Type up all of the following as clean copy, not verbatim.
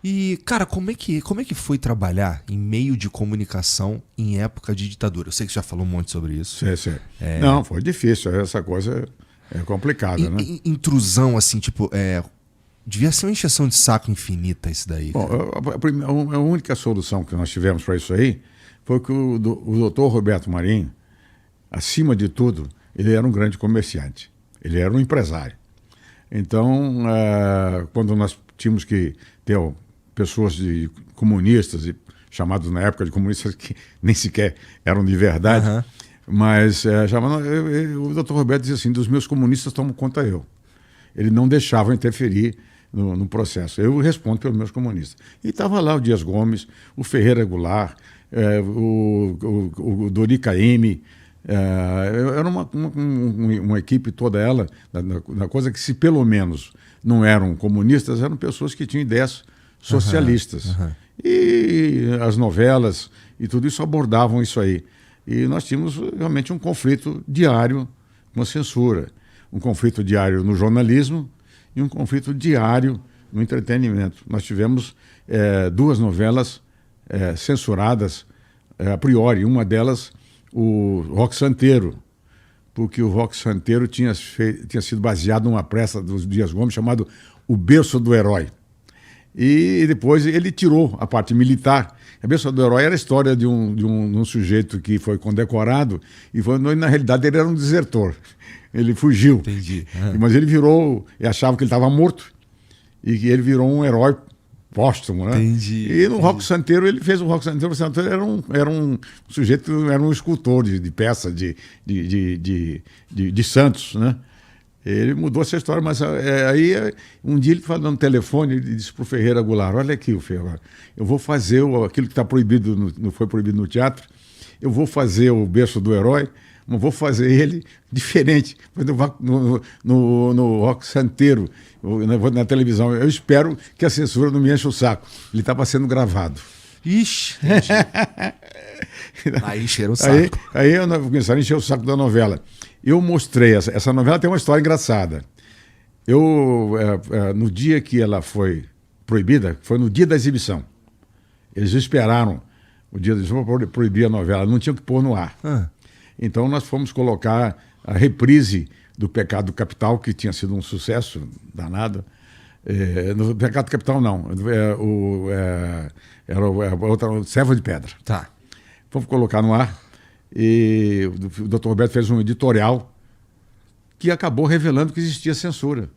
E, cara, como é que foi trabalhar em meio de comunicação em época de ditadura? Eu sei que você já falou um monte sobre isso. Sim. Não, foi difícil. Essa coisa é complicada, né? Intrusão, assim, tipo, devia ser uma encheção de saco infinita isso daí. Bom, Cara. a única solução que nós tivemos para isso aí foi que o doutor Roberto Marinho, acima de tudo, ele era um grande comerciante. Ele era um empresário. Então, quando nós tínhamos que ter pessoas comunistas, chamados na época de comunistas que nem sequer eram de verdade, mas o doutor Roberto dizia assim, dos meus comunistas tomo conta eu. Ele não deixava interferir no processo. Eu respondo pelos meus comunistas. E estava lá o Dias Gomes, o Ferreira Goulart, o Dori Caymmi, era uma equipe toda ela, na coisa que se pelo menos não eram comunistas, eram pessoas que tinham ideias socialistas. E as novelas e tudo isso abordavam isso aí. E nós tínhamos realmente um conflito diário com a censura. Um conflito diário no jornalismo e um conflito diário no entretenimento. Nós tivemos 2 novelas censuradas a priori. Uma delas, o Roque Santeiro, porque o Roque Santeiro tinha sido baseado numa peça dos Dias Gomes chamado O Berço do Herói. E depois ele tirou a parte militar. A Berço do Herói era a história de um sujeito que foi condecorado e na realidade ele era um desertor. Ele fugiu. Entendi. Mas ele achava que ele estava morto e que ele virou um herói póstumo, né? Entendi. E no Roque Santeiro, ele fez o Roque Santeiro. O Santeiro era um sujeito, era um escultor de peça de santos, né? Ele mudou essa história, mas aí um dia ele falou no telefone, ele disse para o Ferreira Goulart, olha aqui, o Ferreira, eu vou fazer aquilo que está proibido, não foi proibido no teatro, eu vou fazer o Berço do Herói, mas vou fazer ele diferente. No Roque Santeiro, na televisão, eu espero que a censura não me enche o saco. Ele estava sendo gravado. Ixi, aí encheram o saco. Aí começaram a encher o saco da novela. Eu mostrei, essa novela tem uma história engraçada. No dia que ela foi proibida, foi no dia da exibição. Eles esperaram o dia da exibição para proibir a novela, não tinham que pôr no ar. Então nós fomos colocar a reprise do Pecado Capital, que tinha sido um sucesso danado. No Pecado Capital não, era outra, Serva de Pedra. Tá. Fomos colocar no ar e o Dr. Roberto fez um editorial que acabou revelando que existia censura.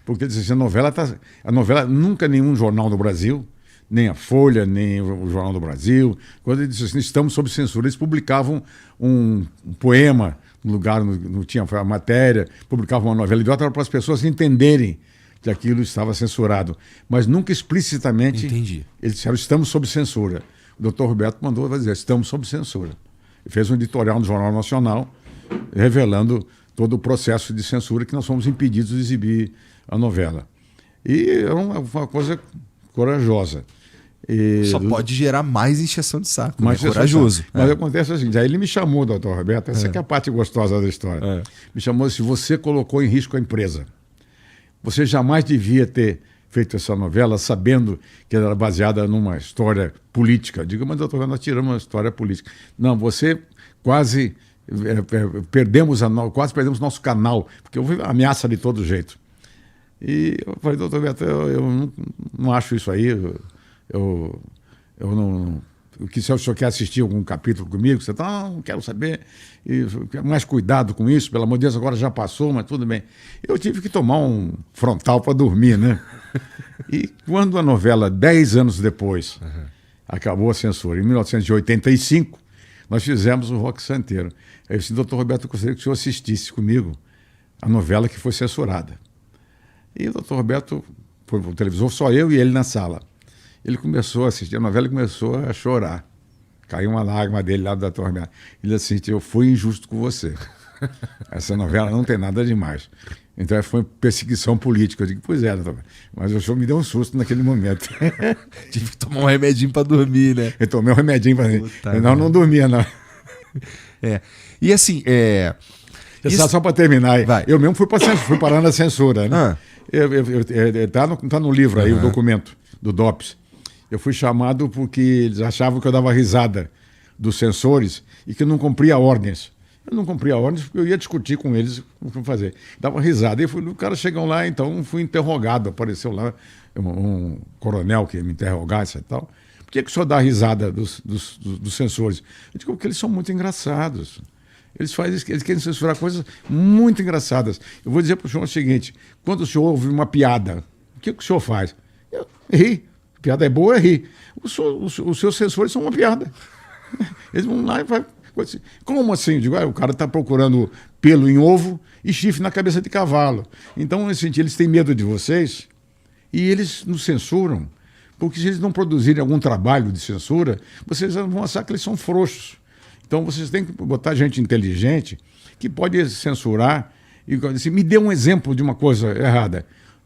Porque ele disse assim, a novela nunca nenhum jornal no Brasil, nem a Folha, nem o Jornal do Brasil, quando ele disse assim, estamos sob censura, eles publicavam um poema no lugar, não tinha a matéria, publicavam uma novela idiota para as pessoas entenderem que aquilo estava censurado, mas nunca explicitamente. Entendi. Eles disseram, estamos sob censura. O Dr. Roberto mandou dizer, estamos sob censura. Ele fez um editorial no Jornal Nacional, revelando todo o processo de censura que nós fomos impedidos de exibir a novela. E era uma coisa corajosa. Só pode gerar mais encheção de saco, mas corajoso. Mas acontece assim, aí ele me chamou, doutor Roberto, essa que é a parte gostosa da história. Me chamou assim, você colocou em risco a empresa. Você jamais devia ter feito essa novela sabendo que ela era baseada numa história política. Diga, mas doutor, nós tiramos uma história política. Não, você quase perdemos nosso canal, porque houve ameaça de todo jeito. E eu falei, doutor Beto, eu não acho isso aí, eu não... Se o senhor quer assistir algum capítulo comigo, você não quero saber, mais cuidado com isso, pelo amor de Deus, agora já passou, mas tudo bem. Eu tive que tomar um frontal para dormir, né? E quando a novela, 10 anos depois, acabou a censura, em 1985, nós fizemos o Roque Santeiro. Aí eu disse, doutor Roberto, eu gostaria que o senhor assistisse comigo a novela que foi censurada. E o doutor Roberto foi para o televisor, só eu e ele na sala. Ele começou a assistir a novela e começou a chorar. Caiu uma lágrima dele lá da tormenta. Ele disse assim, eu fui injusto com você. Essa novela não tem nada demais. Então foi perseguição política. Eu digo, pois é, doutor, mas o senhor me deu um susto naquele momento. Tive que tomar um remedinho para dormir, né? Eu tomei um remedinho para dormir. Não dormia, não. E assim, Só para terminar, vai. Eu mesmo fui parar na censura, né? Tá no livro aí, o documento do DOPS. Eu fui chamado porque eles achavam que eu dava risada dos censores e que eu não cumpria ordens. Eu não cumpria ordens porque eu ia discutir com eles o que fazer. Dava risada. E o cara chegou lá, então fui interrogado. Apareceu lá um coronel que ia me interrogasse e tal. Por que o senhor dá risada dos censores? Eu digo, porque eles são muito engraçados. Eles querem censurar coisas muito engraçadas. Eu vou dizer para o senhor o seguinte: quando o senhor ouve uma piada, o que o senhor faz? Eu ri. Piada é boa, é rir. Os seus censores são uma piada. Eles vão lá e fazem. Como assim? Eu digo, o cara está procurando pelo em ovo e chifre na cabeça de cavalo. Então, nesse sentido, eles têm medo de vocês e eles nos censuram. Porque se eles não produzirem algum trabalho de censura, vocês vão achar que eles são frouxos. Então, vocês têm que botar gente inteligente que pode censurar. E assim, me dê um exemplo de uma coisa errada.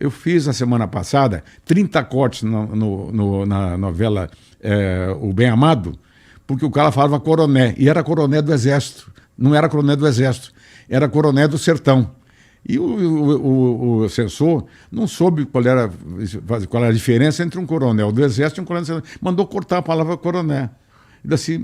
Eu fiz na semana passada 30 cortes na novela O Bem Amado, porque o cara falava coroné, e era coroné do Exército. Não era coroné do Exército, era coroné do Sertão. E o censor não soube qual era a diferença entre um coronel do Exército e um coronel do Sertão. Mandou cortar a palavra coroné. E assim,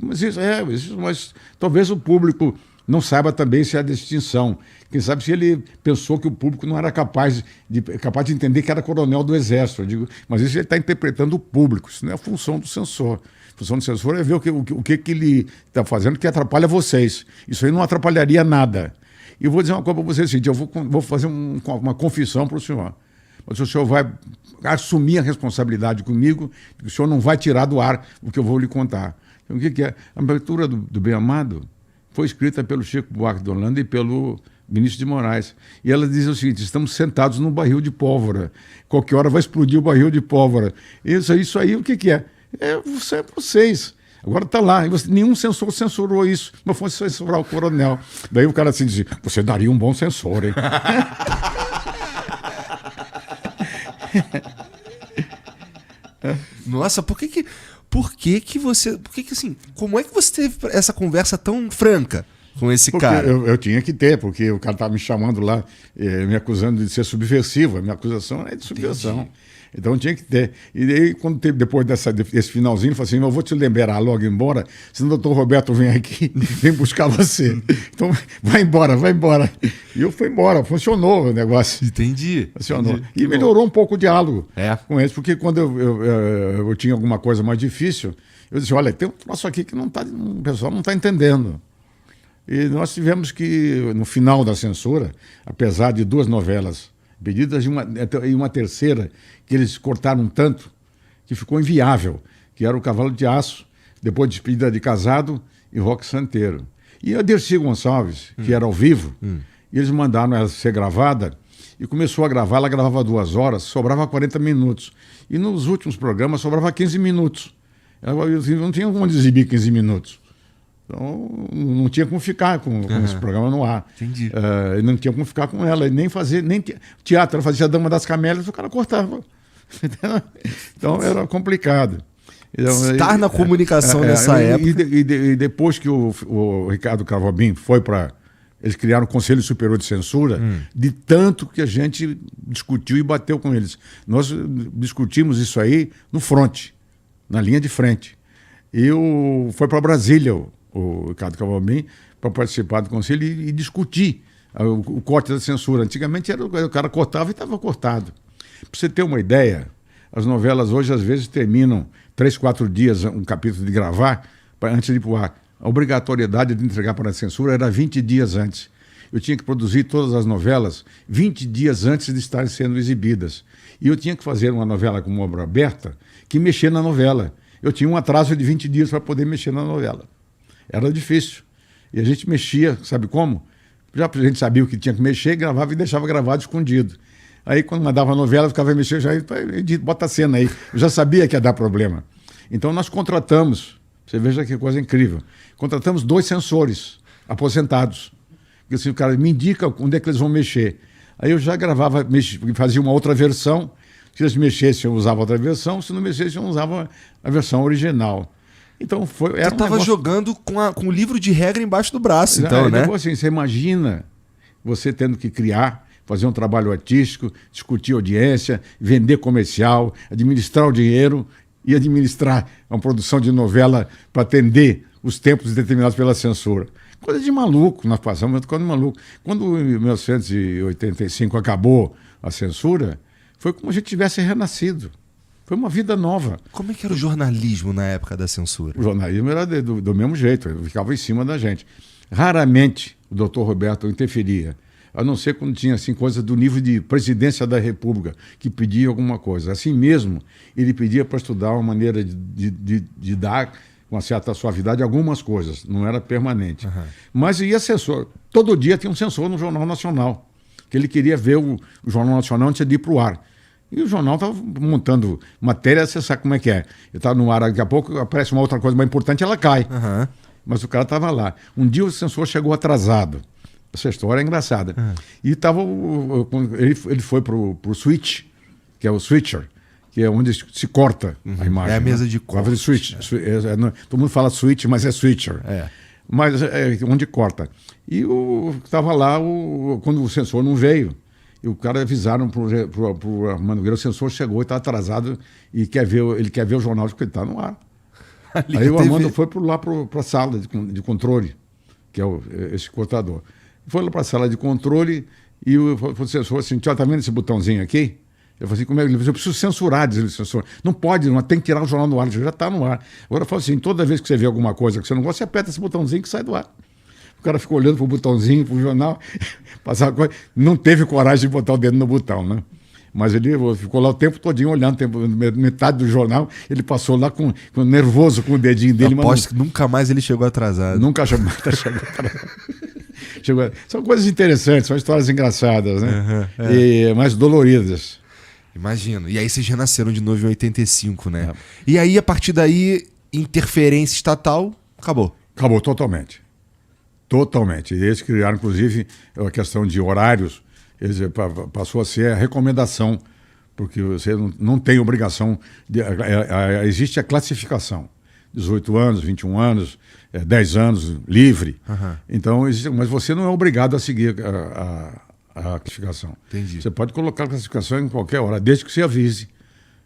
mas talvez o público não saiba também se há distinção. Quem sabe se ele pensou que o público não era capaz de entender que era coronel do Exército. Eu digo, mas isso ele está interpretando o público, isso não é a função do censor. A função do censor é ver o que ele está fazendo que atrapalha vocês. Isso aí não atrapalharia nada. E eu vou dizer uma coisa para vocês, eu vou fazer uma confissão para o senhor. Mas o senhor vai assumir a responsabilidade comigo, que o senhor não vai tirar do ar o que eu vou lhe contar. Então, o que é? A abertura do Bem Amado foi escrita pelo Chico Buarque de Holanda e pelo Vinícius de Moraes. E ela diz o seguinte: estamos sentados num barril de pólvora. Qualquer hora vai explodir o barril de pólvora. Isso aí o que é? É vocês. Agora está lá. Nenhum censor censurou isso. Mas foi censurar o coronel. Daí o cara assim dizia: você daria um bom censor, hein? Nossa, por que assim, como é que você teve essa conversa tão franca com esse cara? Eu tinha que ter, porque o cara estava me chamando lá, me acusando de ser subversivo. A minha acusação é de subversão. Entendi. Então eu tinha que ter. E aí, depois desse finalzinho, ele falou assim: eu vou te lembrar logo embora, senão o doutor Roberto vem aqui, vem buscar você. Então vai embora. E eu fui embora, funcionou o negócio. Entendi. Funcionou. Entendi. E melhorou um pouco o diálogo com eles, porque quando eu tinha alguma coisa mais difícil, eu disse: olha, tem um troço aqui que o pessoal não está entendendo. E nós tivemos que, no final da censura, apesar de 2 novelas pedidas e uma terceira que eles cortaram tanto que ficou inviável, que era o Cavalo de Aço, depois Despedida de Casado e Roque Santeiro. E a Dercy Gonçalves, que era ao vivo, e eles mandaram ela ser gravada, e começou a gravar, ela gravava 2 horas, sobrava 40 minutos. E nos últimos programas sobrava 15 minutos. Ela não tinha como exibir 15 minutos. Então, não tinha como ficar com esse programa no ar. Entendi. Não tinha como ficar com ela, nem teatro. Ela fazia a Dama das Camélias, o cara cortava. Então, era complicado. Estar na comunicação nessa época. E depois que o Ricardo Cravobim foi para... Eles criaram o Conselho Superior de Censura, de tanto que a gente discutiu e bateu com eles. Nós discutimos isso aí no fronte, na linha de frente. E foi para Brasília o Ricardo Cravobim para participar do conselho e discutir o corte da censura. Antigamente o cara cortava e estava cortado. Para você ter uma ideia, as novelas hoje às vezes terminam 3, 4 dias um capítulo de gravar antes de ir para o ar. A obrigatoriedade de entregar para a censura era 20 dias antes. Eu tinha que produzir todas as novelas 20 dias antes de estarem sendo exibidas. E eu tinha que fazer uma novela com uma obra aberta que mexer na novela. Eu tinha um atraso de 20 dias para poder mexer na novela. Era difícil. E a gente mexia, sabe como? Já a gente sabia o que tinha que mexer, gravava e deixava gravado escondido. Aí quando mandava a novela, ficava mexendo, já bota a cena aí. Eu já sabia que ia dar problema. Então nós contratamos, você veja que coisa incrível, contratamos 2 censores aposentados. Porque assim, o cara me indica onde é que eles vão mexer. Aí eu já gravava, fazia uma outra versão. Se eles mexessem, eu usava outra versão. Se não mexessem, eu usava a versão original. Então foi. Você estava jogando com o livro de regra embaixo do braço, então, né? Assim, você imagina você tendo que criar, fazer um trabalho artístico, discutir audiência, vender comercial, administrar o dinheiro. e administrar uma produção de novela para atender os tempos determinados pela censura. Coisa de maluco, nós passamos coisa de maluco. Quando em 1985 acabou a censura, foi como se a gente tivesse renascido. Foi uma vida nova. Como é que era o jornalismo na época da censura? O jornalismo era do mesmo jeito, ele ficava em cima da gente. Raramente o doutor Roberto interferia, a não ser quando tinha assim, coisa do nível de presidência da República, que pedia alguma coisa. Assim mesmo, ele pedia para estudar uma maneira de dar, com uma certa suavidade, algumas coisas, não era permanente. Uhum. Mas ia censor. Todo dia tinha um censor no Jornal Nacional, que ele queria ver o Jornal Nacional antes de ir para o ar. E o jornal estava montando matéria, você sabe como é que é. Ele está no ar, daqui a pouco aparece uma outra coisa mais importante, ela cai. Uhum. Mas o cara estava lá. Um dia o censor chegou atrasado. Essa história é engraçada. Uhum. E tava, ele foi para o switch, que é o switcher, que é onde se corta a imagem. É a mesa de corte. Switch. Todo mundo fala switch, mas é switcher. É. Mas é onde corta. E estava lá quando o censor não veio. E o cara avisaram para o Armando Nogueira, o censor chegou e está atrasado e ele quer ver o jornal porque ele está no ar. Aí o Armando foi lá para a sala de controle, que é esse cortador. Foi lá para a sala de controle e o censor assim, está vendo esse botãozinho aqui? Eu falei assim, como é que ele? Eu preciso censurar, diz o censor. Não pode, não tem que tirar o jornal do ar, já está no ar. Agora eu falo assim, toda vez que você vê alguma coisa que você não gosta, você aperta esse botãozinho que sai do ar. O cara ficou olhando pro botãozinho, pro jornal, passava coisa, não teve coragem de botar o dedo no botão, né? Mas ele ficou lá o tempo todinho olhando, metade do jornal, ele passou lá nervoso com o dedinho dele. Aposto que nunca mais ele chegou atrasado. Nunca chegou atrasado. São coisas interessantes, são histórias engraçadas, né? Mas doloridas. Imagino. E aí vocês renasceram de novo em 85, né? E aí, a partir daí, interferência estatal, acabou. Acabou totalmente. Totalmente. Eles criaram, inclusive, a questão de horários, passou a ser a recomendação, porque você não tem obrigação, existe a classificação, 18 anos, 21 anos, 10 anos, livre. Uhum. Então, mas você não é obrigado a seguir a classificação. Entendi. Você pode colocar a classificação em qualquer hora, desde que você avise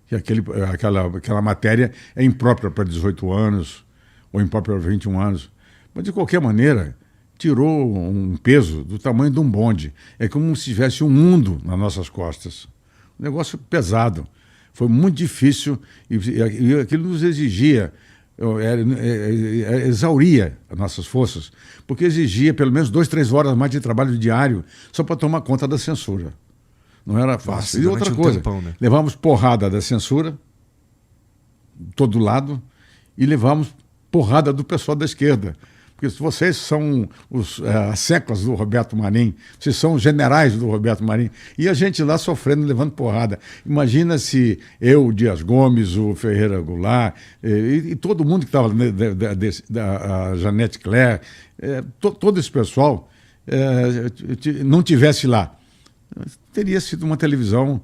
que aquela matéria é imprópria para 18 anos ou imprópria para 21 anos. Mas, de qualquer maneira, tirou um peso do tamanho de um bonde. É como se tivesse um mundo nas nossas costas. Um negócio pesado. Foi muito difícil e aquilo nos exigia, exauria as nossas forças, porque exigia pelo menos 2, 3 horas mais de trabalho diário só para tomar conta da censura. Não era fácil. Nossa, e outra coisa, tempão, né? levávamos porrada da censura, de todo lado, e levávamos porrada do pessoal da esquerda. Porque vocês são as seclas do Roberto Marinho, vocês são os generais do Roberto Marinho, e a gente lá sofrendo, levando porrada. Imagina se eu, o Dias Gomes, o Ferreira Goulart, e todo mundo que estava, a Janete Claire, todo esse pessoal, não tivesse lá. Teria sido uma televisão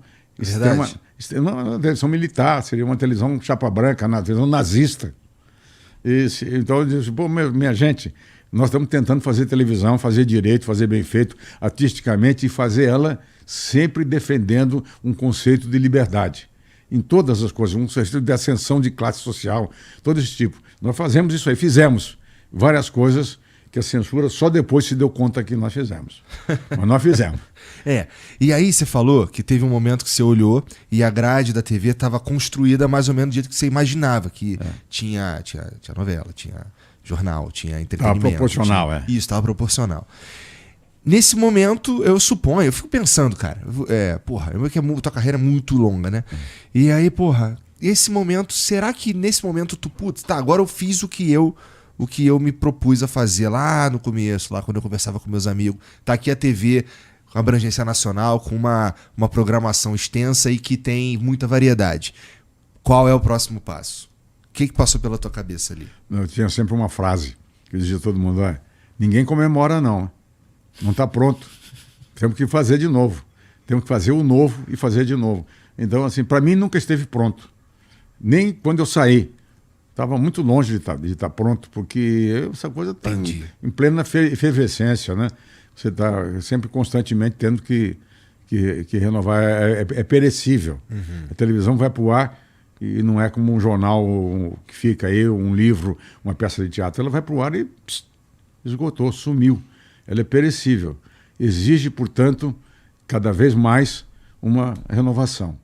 uma televisão militar, seria uma televisão chapa branca, uma televisão nazista. Então eu disse, pô, minha gente, nós estamos tentando fazer televisão, fazer direito, fazer bem feito, artisticamente, e fazer ela sempre defendendo um conceito de liberdade. Em todas as coisas, um conceito de ascensão de classe social, todo esse tipo. Nós fazemos isso aí, fizemos várias coisas que a censura só depois se deu conta que nós fizemos. Mas nós fizemos. E aí você falou que teve um momento que você olhou e a grade da TV estava construída mais ou menos do jeito que você imaginava, que tinha novela, tinha jornal, tinha entretenimento. Estava proporcional, Isso, estava proporcional. Nesse momento, eu suponho, eu fico pensando, cara, tua carreira é muito longa, né? E aí, esse momento, será que nesse momento agora eu fiz o que eu me propus a fazer lá no começo, lá quando eu conversava com meus amigos. Tá aqui a TV com abrangência nacional, com uma programação extensa e que tem muita variedade. Qual é o próximo passo? O que passou pela tua cabeça ali? Eu tinha sempre uma frase que eu dizia a todo mundo, ninguém comemora não está pronto, temos que fazer de novo, temos que fazer o novo e fazer de novo. Então, assim, para mim nunca esteve pronto, nem quando eu saí. Estava muito longe de estar pronto, porque essa coisa está em plena efervescência, né? Você está sempre constantemente tendo que renovar. É perecível. Uhum. A televisão vai para o ar E não é como um jornal que fica aí, um livro, uma peça de teatro. Ela vai para o ar e esgotou, sumiu. Ela é perecível. Exige, portanto, cada vez mais uma renovação.